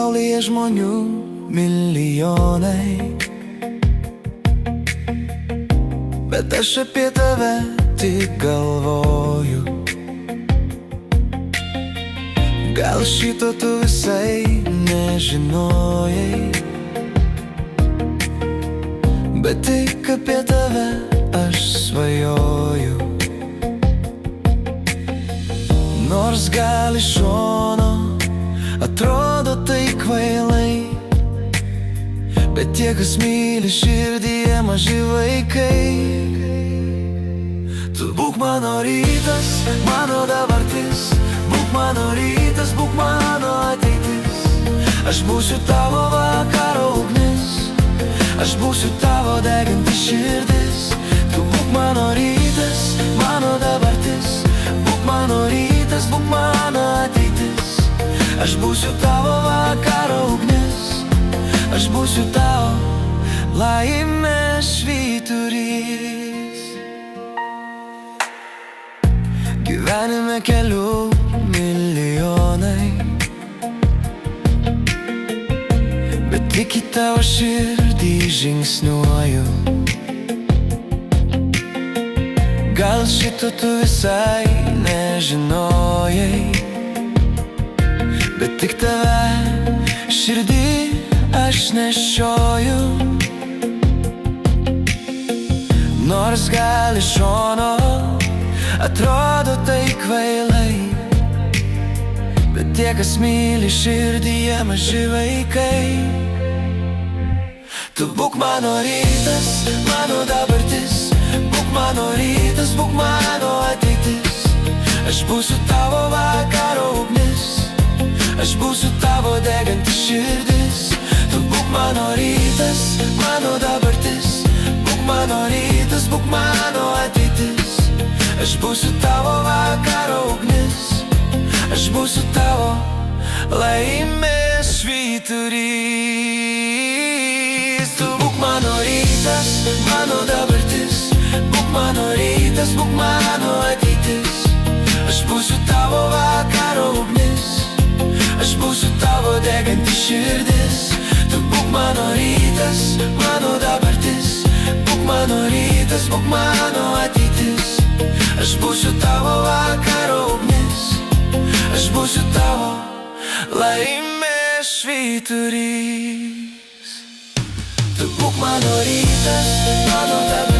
pasaulyje žmonių milijonai, bet aš apie tave tik galvoju. Gal šito tu visai nežinojai, bet tik apie tave aš svajoju. Nors gal iš šono atrodo tai kvailai, bet tie, kas myli širdyje maži vaikai. Tu būk mano rytas, mano dabartis, būk mano rytas, būk mano ateitis. Aš būsiu tavo vakaro ugnis, aš būsiu tavo deganti širdis. Tu būk mano rytas, mano dabartis, būk mano rytas, būk mano ateitis. Aš būsiu tavo vakaro ugnis, aš būsiu tavo laimės švyturys. Gyvenime kelių milijonai, bet tik į tavo širdį žingsniuoju. Gal šito tu visai nežinojai, bet tik tave širdį aš nešioju. Nors gal iš šono atrodo tai kvailai, bet tie, kas myli širdyje maži vaikai. Tu būk mano rytas, mano dabartis, būk mano rytas, būk mano ateitis. Aš būsiu tavo vakaro ugnis, aš būsiu tavo deganti širdis. Tu būk mano rytas, mano dabartis, būk mano rytas, būk mano ateitis. Aš būsiu tavo vakaro ugnis, aš būsiu tavo laimės švyturys. Tu būk mano rytas, mano dabartis, būk mano rytas, būk mano ateitis. Aš būsiu tavo vakaro ugnis, aš būsiu tavo deganti širdis. Tu būk mano rytas, mano dabartis, būk mano rytas, būk mano ateitis. Aš būsiu tavo vakaro ugnis, aš būsiu tavo laimės švyturys. Tu būk mano rytas, mano dabartis,